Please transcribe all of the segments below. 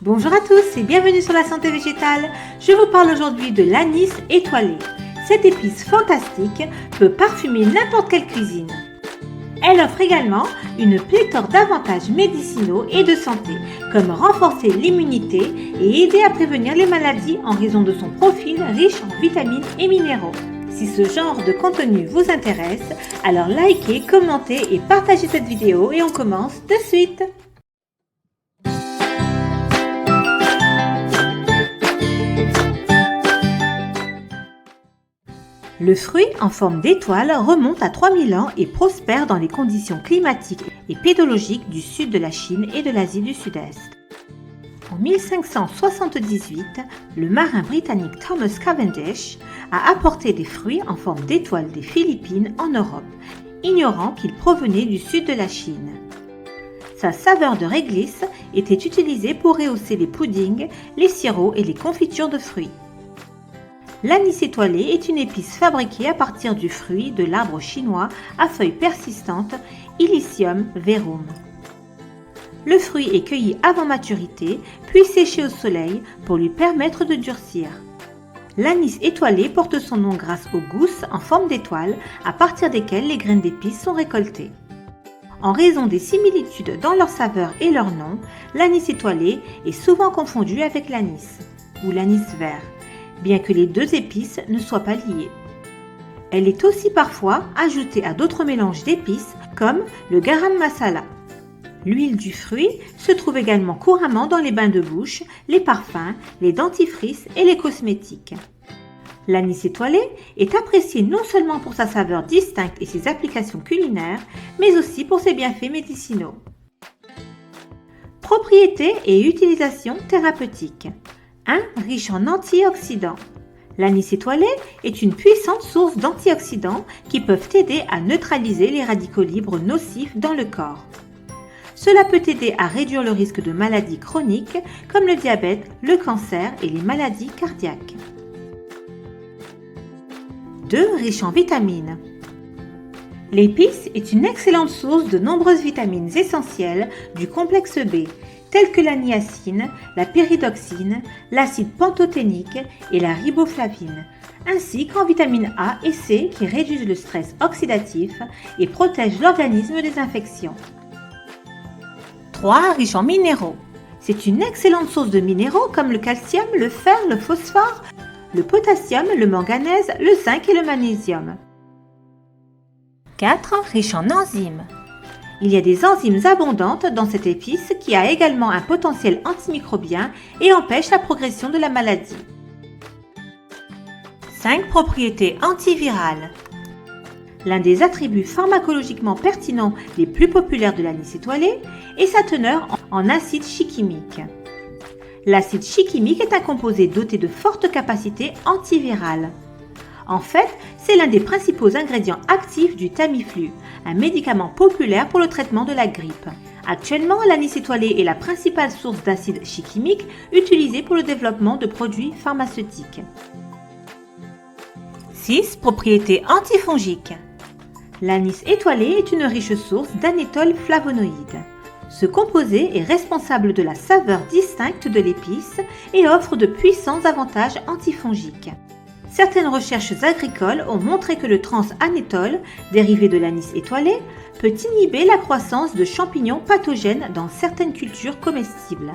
Bonjour à tous et bienvenue sur la santé végétale. Je vous parle aujourd'hui de l'anis étoilé. Cette épice fantastique peut parfumer n'importe quelle cuisine. Elle offre également une pléthore d'avantages médicinaux et de santé, comme renforcer l'immunité et aider à prévenir les maladies en raison de son profil riche en vitamines et minéraux. Si ce genre de contenu vous intéresse, alors likez, commentez et partagez cette vidéo et on commence de suite. Le fruit en forme d'étoile remonte à 3000 ans et prospère dans les conditions climatiques et pédologiques du sud de la Chine et de l'Asie du Sud-Est. En 1578, le marin britannique Thomas Cavendish a apporté des fruits en forme d'étoile des Philippines en Europe, ignorant qu'ils provenaient du sud de la Chine. Sa saveur de réglisse était utilisée pour rehausser les puddings, les sirops et les confitures de fruits. L'anis étoilé est une épice fabriquée à partir du fruit de l'arbre chinois à feuilles persistantes Illicium verum. Le fruit est cueilli avant maturité, puis séché au soleil pour lui permettre de durcir. L'anis étoilé porte son nom grâce aux gousses en forme d'étoile à partir desquelles les graines d'épices sont récoltées. En raison des similitudes dans leur saveur et leur nom, l'anis étoilé est souvent confondu avec l'anis ou l'anis vert, bien que les deux épices ne soient pas liées. Elle est aussi parfois ajoutée à d'autres mélanges d'épices comme le garam masala. L'huile du fruit se trouve également couramment dans les bains de bouche, les parfums, les dentifrices et les cosmétiques. L'anis étoilé est apprécié non seulement pour sa saveur distincte et ses applications culinaires, mais aussi pour ses bienfaits médicinaux. Propriétés et utilisation thérapeutique. 1. Riche en antioxydants. L'anis étoilé est une puissante source d'antioxydants qui peuvent aider à neutraliser les radicaux libres nocifs dans le corps. Cela peut aider à réduire le risque de maladies chroniques comme le diabète, le cancer et les maladies cardiaques. 2. Riche en vitamines. L'épice est une excellente source de nombreuses vitamines essentielles du complexe B, telles que la niacine, la pyridoxine, l'acide pantothénique et la riboflavine, ainsi qu'en vitamines A et C qui réduisent le stress oxydatif et protègent l'organisme des infections. 3. Riche en minéraux. C'est une excellente source de minéraux comme le calcium, le fer, le phosphore, le potassium, le manganèse, le zinc et le magnésium. 4. Riche en enzymes. Il y a des enzymes abondantes dans cette épice qui a également un potentiel antimicrobien et empêche la progression de la maladie. 5. Propriétés antivirales. L'un des attributs pharmacologiquement pertinents les plus populaires de l'anis étoilé est sa teneur en acide chiquimique. L'acide chiquimique est un composé doté de fortes capacités antivirales. En fait, c'est l'un des principaux ingrédients actifs du Tamiflu, un médicament populaire pour le traitement de la grippe. Actuellement, l'anis étoilé est la principale source d'acide chiquimique utilisée pour le développement de produits pharmaceutiques. 6. Propriétés antifongiques. L'anis étoilé est une riche source d'anétol flavonoïde. Ce composé est responsable de la saveur distincte de l'épice et offre de puissants avantages antifongiques. Certaines recherches agricoles ont montré que le transanétol, dérivé de l'anis étoilé, peut inhiber la croissance de champignons pathogènes dans certaines cultures comestibles.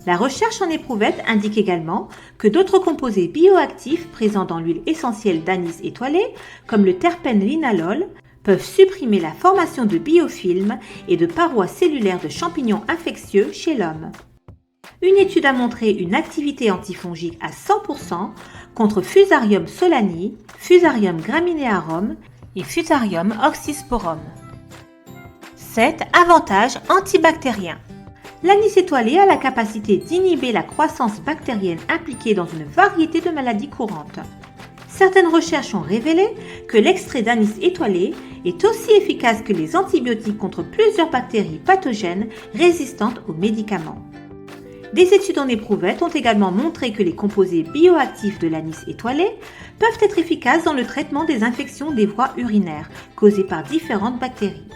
La recherche en éprouvette indique également que d'autres composés bioactifs présents dans l'huile essentielle d'anis étoilé, comme le terpène linalol, peuvent supprimer la formation de biofilms et de parois cellulaires de champignons infectieux chez l'homme. Une étude a montré une activité antifongique à 100% contre Fusarium solani, Fusarium graminearum et Fusarium oxysporum. 7. Avantages antibactériens. L'anis étoilé a la capacité d'inhiber la croissance bactérienne impliquée dans une variété de maladies courantes. Certaines recherches ont révélé que l'extrait d'anis étoilé est aussi efficace que les antibiotiques contre plusieurs bactéries pathogènes résistantes aux médicaments. Des études en éprouvette ont également montré que les composés bioactifs de l'anis étoilé peuvent être efficaces dans le traitement des infections des voies urinaires causées par différentes bactéries.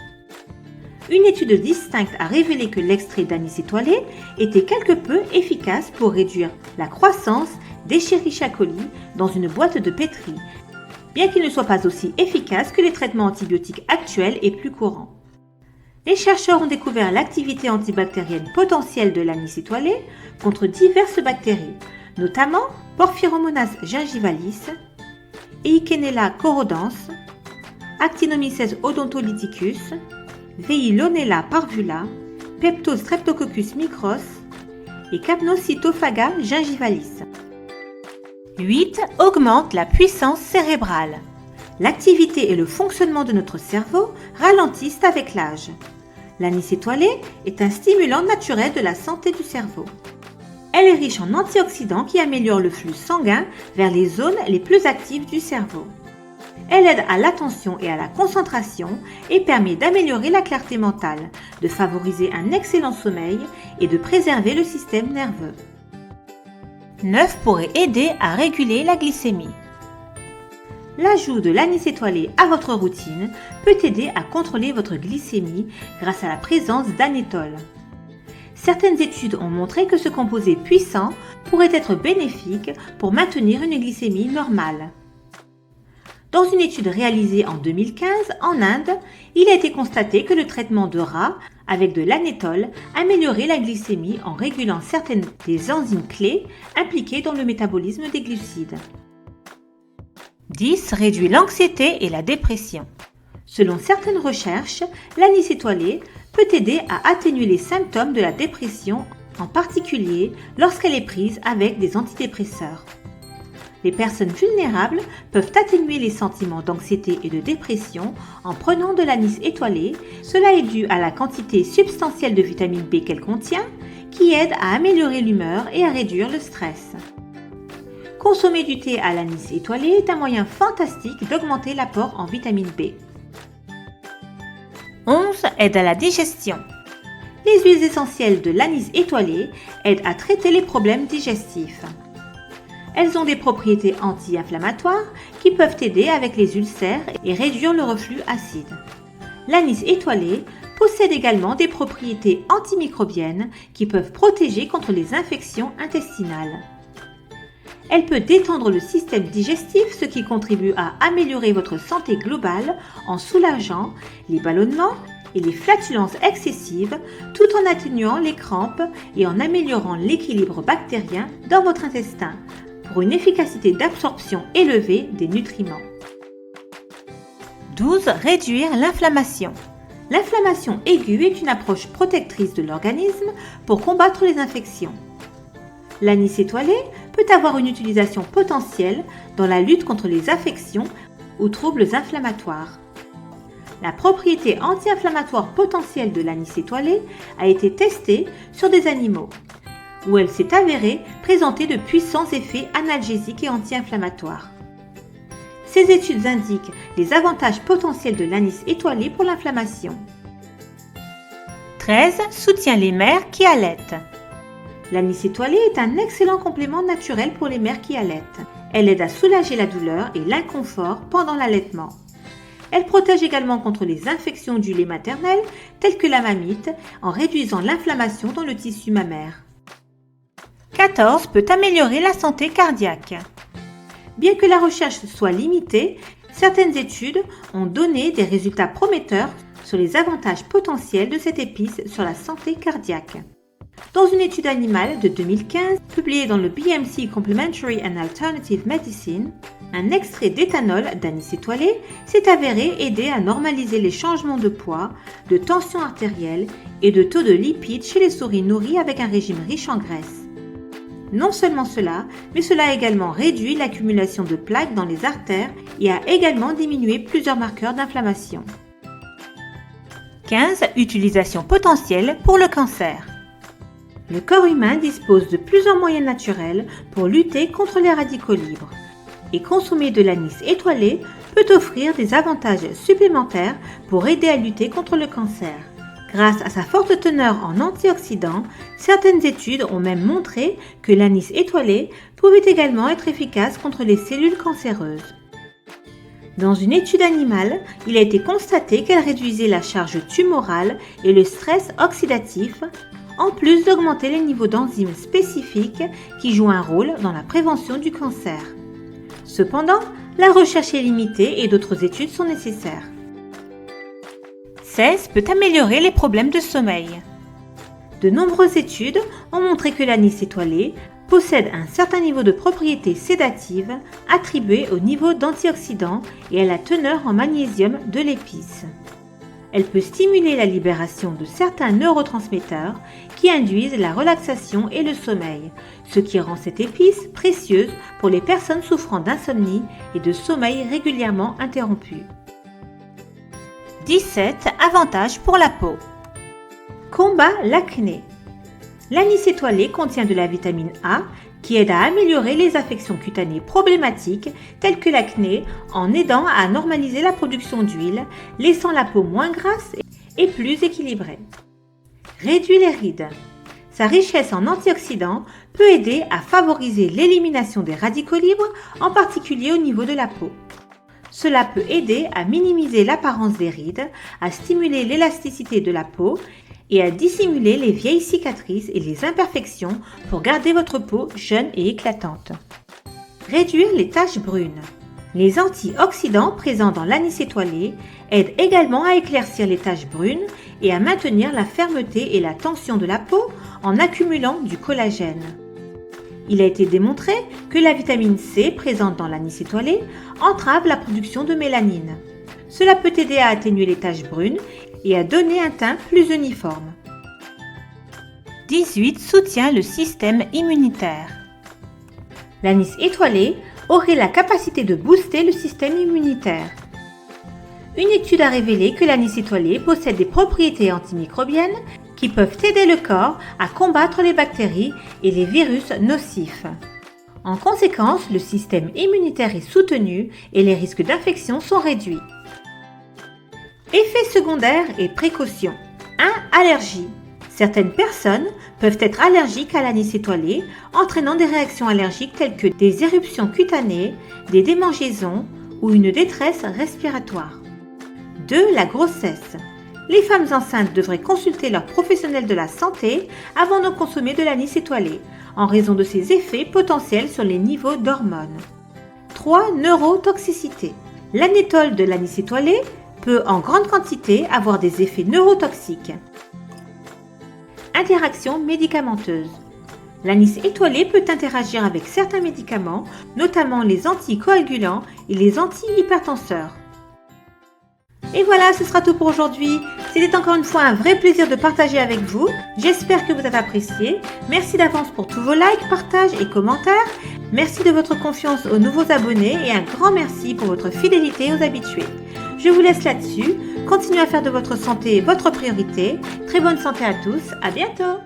une étude distincte a révélé que l'extrait d'anis étoilé était quelque peu efficace pour réduire la croissance d'Escherichia coli dans une boîte de pétri, bien qu'il ne soit pas aussi efficace que les traitements antibiotiques actuels et plus courants. Les chercheurs ont découvert l'activité antibactérienne potentielle de l'anis étoilé contre diverses bactéries, notamment Porphyromonas gingivalis, Eikenella corrodans, Actinomyces odontolyticus, Veillonella parvula, Peptostreptococcus micros et Capnocytophaga gingivalis. 8. Augmente la puissance cérébrale. L'activité et le fonctionnement de notre cerveau ralentissent avec l'âge. L'anis étoilé est un stimulant naturel de la santé du cerveau. Elle est riche en antioxydants qui améliorent le flux sanguin vers les zones les plus actives du cerveau. Elle aide à l'attention et à la concentration et permet d'améliorer la clarté mentale, de favoriser un excellent sommeil et de préserver le système nerveux. 9. Pourrait aider à réguler la glycémie. L'ajout de l'anis étoilé à votre routine peut aider à contrôler votre glycémie grâce à la présence d'anétol. Certaines études ont montré que ce composé puissant pourrait être bénéfique pour maintenir une glycémie normale. Dans une étude réalisée en 2015 en Inde, il a été constaté que le traitement de rats avec de l'anétol améliorait la glycémie en régulant certaines des enzymes clés impliquées dans le métabolisme des glucides. 10. Réduit l'anxiété et la dépression. Selon certaines recherches, l'anis étoilé peut aider à atténuer les symptômes de la dépression, en particulier lorsqu'elle est prise avec des antidépresseurs. Les personnes vulnérables peuvent atténuer les sentiments d'anxiété et de dépression en prenant de l'anis étoilé. Cela est dû à la quantité substantielle de vitamine B qu'elle contient, qui aide à améliorer l'humeur et à réduire le stress. Consommer du thé à l'anis étoilé est un moyen fantastique d'augmenter l'apport en vitamine B. 11. Aide à la digestion. Les huiles essentielles de l'anis étoilé aident à traiter les problèmes digestifs. Elles ont des propriétés anti-inflammatoires qui peuvent aider avec les ulcères et réduire le reflux acide. L'anis étoilé possède également des propriétés antimicrobiennes qui peuvent protéger contre les infections intestinales. Elle peut détendre le système digestif, ce qui contribue à améliorer votre santé globale en soulageant les ballonnements et les flatulences excessives, tout en atténuant les crampes et en améliorant l'équilibre bactérien dans votre intestin, pour une efficacité d'absorption élevée des nutriments. 12. Réduire l'inflammation. L'inflammation aiguë est une approche protectrice de l'organisme pour combattre les infections. L'anis étoilé peut avoir une utilisation potentielle dans la lutte contre les affections ou troubles inflammatoires. La propriété anti-inflammatoire potentielle de l'anis étoilé a été testée sur des animaux, où elle s'est avérée présenter de puissants effets analgésiques et anti-inflammatoires. Ces études indiquent les avantages potentiels de l'anis étoilé pour l'inflammation. 13. Soutient les mères qui allaitent. L'anis étoilé est un excellent complément naturel pour les mères qui allaitent. Elle aide à soulager la douleur et l'inconfort pendant l'allaitement. Elle protège également contre les infections du lait maternel, telles que la mamite, en réduisant l'inflammation dans le tissu mammaire. 14. Peut améliorer la santé cardiaque. Bien que la recherche soit limitée, certaines études ont donné des résultats prometteurs sur les avantages potentiels de cette épice sur la santé cardiaque. Dans une étude animale de 2015, publiée dans le BMC Complementary and Alternative Medicine, un extrait d'éthanol d'anis étoilé s'est avéré aider à normaliser les changements de poids, de tension artérielle et de taux de lipides chez les souris nourries avec un régime riche en graisse. Non seulement cela, mais cela a également réduit l'accumulation de plaques dans les artères et a également diminué plusieurs marqueurs d'inflammation. 15. Utilisation potentielle pour le cancer. Le corps humain dispose de plusieurs moyens naturels pour lutter contre les radicaux libres. Et consommer de l'anis étoilé peut offrir des avantages supplémentaires pour aider à lutter contre le cancer. Grâce à sa forte teneur en antioxydants, certaines études ont même montré que l'anis étoilé pouvait également être efficace contre les cellules cancéreuses. Dans une étude animale, il a été constaté qu'elle réduisait la charge tumorale et le stress oxydatif, en plus d'augmenter les niveaux d'enzymes spécifiques qui jouent un rôle dans la prévention du cancer. Cependant, la recherche est limitée et d'autres études sont nécessaires. 16 peut améliorer les problèmes de sommeil. De nombreuses études ont montré que l'anis étoilé possède un certain niveau de propriétés sédatives attribuées au niveau d'antioxydants et à la teneur en magnésium de l'épice. Elle peut stimuler la libération de certains neurotransmetteurs qui induisent la relaxation et le sommeil, ce qui rend cette épice précieuse pour les personnes souffrant d'insomnie et de sommeil régulièrement interrompu. 17 avantages pour la peau. Combat l'acné. L'anis étoilé contient de la vitamine A qui aide à améliorer les affections cutanées problématiques telles que l'acné en aidant à normaliser la production d'huile, laissant la peau moins grasse et plus équilibrée. Réduit les rides. Sa richesse en antioxydants peut aider à favoriser l'élimination des radicaux libres, en particulier au niveau de la peau. Cela peut aider à minimiser l'apparence des rides, à stimuler l'élasticité de la peau et à dissimuler les vieilles cicatrices et les imperfections pour garder votre peau jeune et éclatante. Réduire les taches brunes. Les antioxydants présents dans l'anis étoilé aident également à éclaircir les taches brunes et à maintenir la fermeté et la tension de la peau en accumulant du collagène. Il a été démontré que la vitamine C présente dans l'anis étoilé entrave la production de mélanine. Cela peut aider à atténuer les taches brunes et à donner un teint plus uniforme. 18 soutient le système immunitaire. L'anis étoilé aurait la capacité de booster le système immunitaire. Une étude a révélé que l'anis étoilé possède des propriétés antimicrobiennes qui peuvent aider le corps à combattre les bactéries et les virus nocifs. En conséquence, le système immunitaire est soutenu et les risques d'infection sont réduits. Effets secondaires et précautions. 1. Allergie. Certaines personnes peuvent être allergiques à l'anis étoilé, entraînant des réactions allergiques telles que des éruptions cutanées, des démangeaisons ou une détresse respiratoire. 2. La grossesse. Les femmes enceintes devraient consulter leur professionnel de la santé avant de consommer de l'anis étoilé, en raison de ses effets potentiels sur les niveaux d'hormones. 3. Neurotoxicité. L'anétol de l'anis étoilé peut en grande quantité avoir des effets neurotoxiques. Interaction médicamenteuse. L'anis étoilé peut interagir avec certains médicaments, notamment les anticoagulants et les antihypertenseurs. Et voilà, ce sera tout pour aujourd'hui. C'était encore une fois un vrai plaisir de partager avec vous. J'espère que vous avez apprécié. Merci d'avance pour tous vos likes, partages et commentaires. Merci de votre confiance aux nouveaux abonnés et un grand merci pour votre fidélité aux habitués. Je vous laisse là-dessus. Continuez à faire de votre santé votre priorité. Très bonne santé à tous. À bientôt.